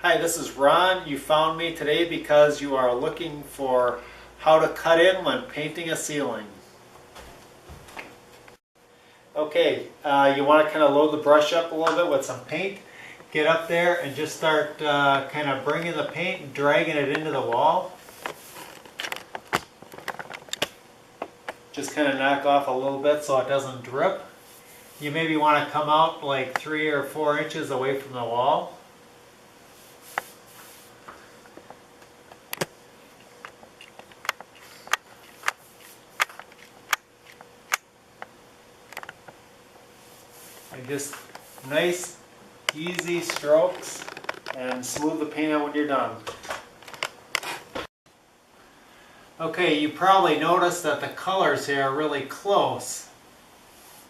Hi, this is Ron. You found me today because you are looking for how to cut in when painting a ceiling. Okay, you want to kind of load the brush up a little bit with some paint. Get up there and just start kind of bringing the paint and dragging it into the wall. Just kind of knock off a little bit so it doesn't drip. You maybe want to come out like 3 or 4 inches away from the wall. And just nice, easy strokes and smooth the paint out when you're done. Okay, you probably noticed that the colors here are really close.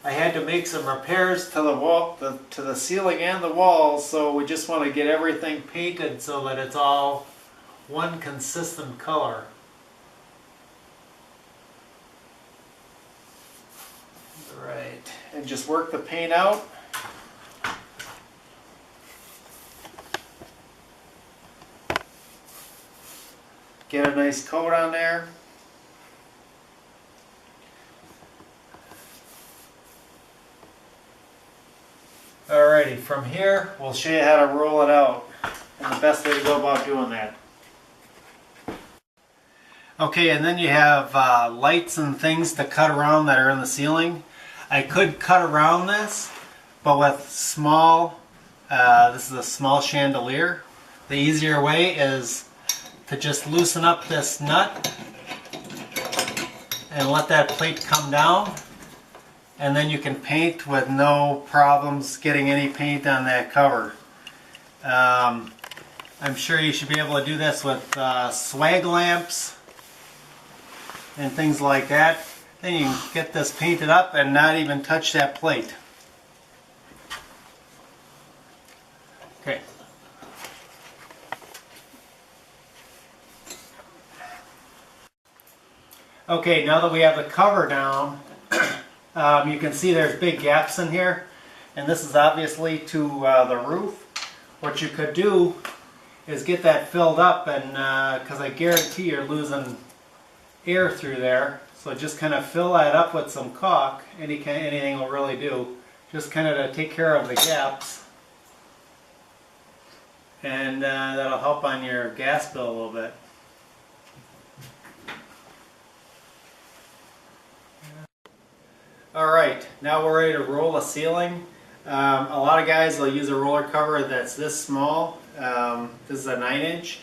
I had to make some repairs to the wall, to the ceiling and the walls, so we just want to get everything painted so that it's all one consistent color. Right, and just work the paint out. Get a nice coat on there. Alrighty, from here we'll show you how to roll it out and the best way to go about doing that. Okay, and then you have lights and things to cut around that are in the ceiling. I could cut around this, but with small, this is a small chandelier. The easier way is to just loosen up this nut and let that plate come down, and then you can paint with no problems getting any paint on that cover. I'm sure you should be able to do this with swag lamps and things like that. Then you can get this painted up and not even touch that plate. Okay. Okay, now that we have the cover down, you can see there's big gaps in here, and this is obviously to the roof. What you could do is get that filled up, and because I guarantee you're losing air through there, so just kind of fill that up with some caulk. Anything will really do, just kind of to take care of the gaps, and that'll help on your gas bill a little bit. Alright, now we're ready to roll a ceiling. A lot of guys will use a roller cover that's this small. This is a 9-inch.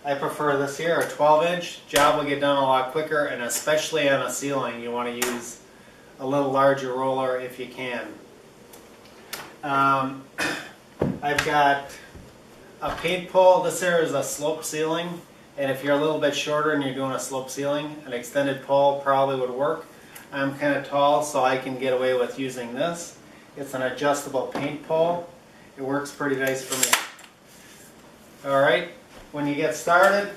I prefer this here, a 12-inch. Job will get done a lot quicker, and especially on a ceiling you want to use a little larger roller if you can. I've got a paint pole. This here is a slope ceiling, and if you're a little bit shorter and you're doing a slope ceiling, an extended pole probably would work. I'm kind of tall, so I can get away with using this. It's an adjustable paint pole. It works pretty nice for me. Alright, when you get started,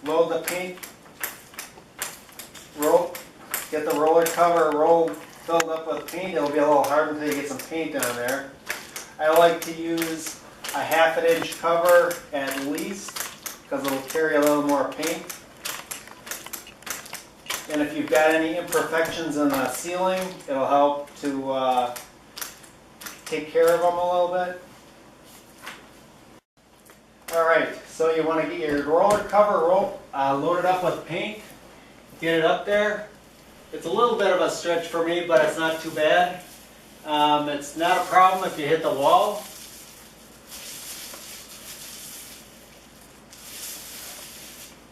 load the paint, get the roller cover filled up with paint. It'll be a little hard until you get some paint on there. I like to use a 1/2 inch cover at least, because it'll carry a little more paint. And if you've got any imperfections in the ceiling, it'll help to take care of them a little bit. Alright, so you want to get your roller cover loaded up with paint. Get it up there. It's a little bit of a stretch for me, but it's not too bad. It's not a problem if you hit the wall.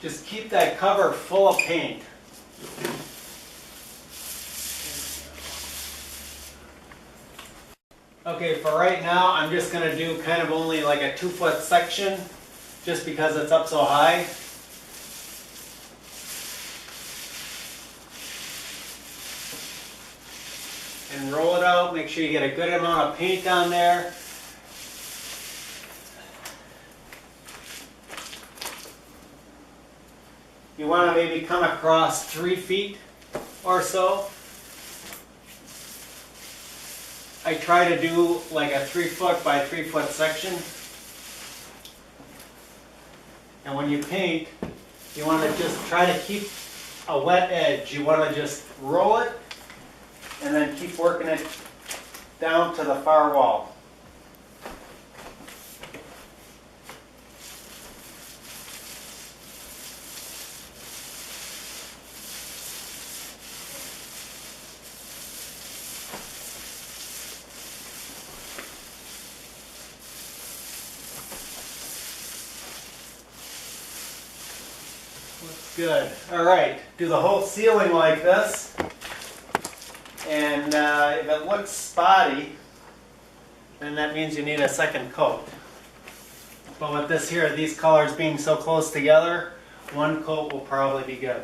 Just keep that cover full of paint. Okay, for right now I'm just going to do kind of only like a 2-foot section just because it's up so high. And roll it out, make sure you get a good amount of paint on there. You want to maybe come across 3 feet or so. I try to do like a 3 foot by 3 foot section. And when you paint, you want to just try to keep a wet edge. You want to just roll it and then keep working it down to the far wall. Looks good. All right, do the whole ceiling like this. And if it looks spotty, then that means you need a second coat. But with this here, these colors being so close together, one coat will probably be good.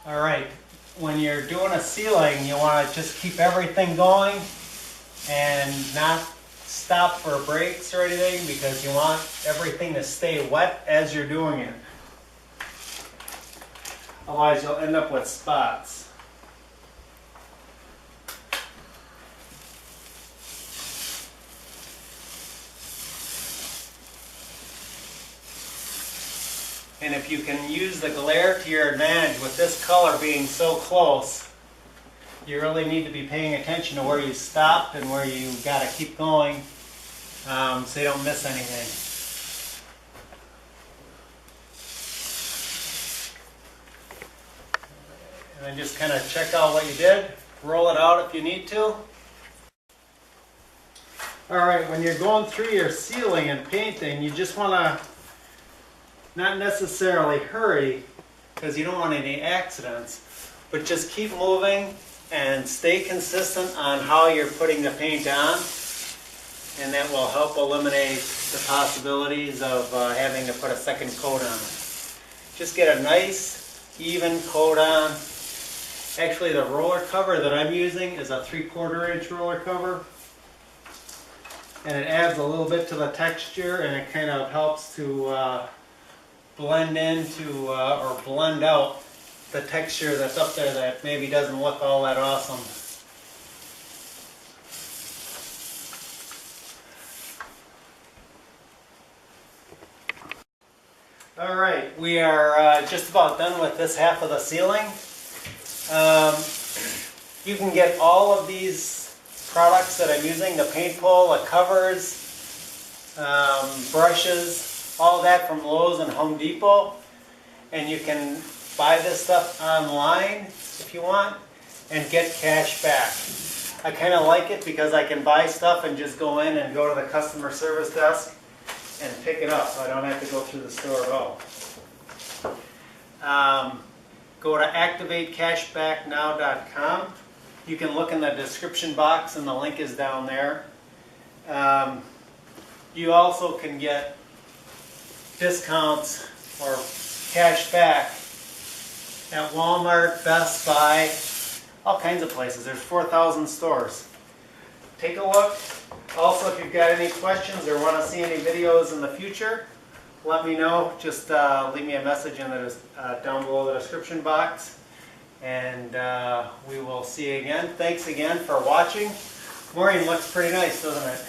All right, when you're doing a ceiling, you want to just keep everything going and not stop for breaks or anything, because you want everything to stay wet as you're doing it. Otherwise, you'll end up with spots. And if you can use the glare to your advantage with this color being so close, you really need to be paying attention to where you stopped and where you got to keep going, so you don't miss anything. And then just kind of check out what you did, roll it out if you need to. Alright, when you're going through your ceiling and painting, you just want to not necessarily hurry, because you don't want any accidents, but just keep moving and stay consistent on how you're putting the paint on, and that will help eliminate the possibilities of having to put a second coat on it. Just get a nice even coat on. Actually, the roller cover that I'm using is a 3/4 inch roller cover, and it adds a little bit to the texture, and it kind of helps to blend into or blend out the texture that's up there that maybe doesn't look all that awesome. All right, we are just about done with this half of the ceiling. You can get all of these products that I'm using, the paint pull, the covers, brushes, all that from Lowe's and Home Depot. And you can buy this stuff online if you want and get cash back. I kind of like it because I can buy stuff and just go in and go to the customer service desk and pick it up, so I don't have to go through the store at all. Go to activatecashbacknow.com. You can look in the description box and the link is down there. You also can get discounts or cash back at Walmart, Best Buy, all kinds of places. There's 4,000 stores. Take a look. Also, if you've got any questions or want to see any videos in the future, let me know. Just leave me a message in the, down below the description box, and we will see you again. Thanks again for watching. Maureen looks pretty nice, doesn't it?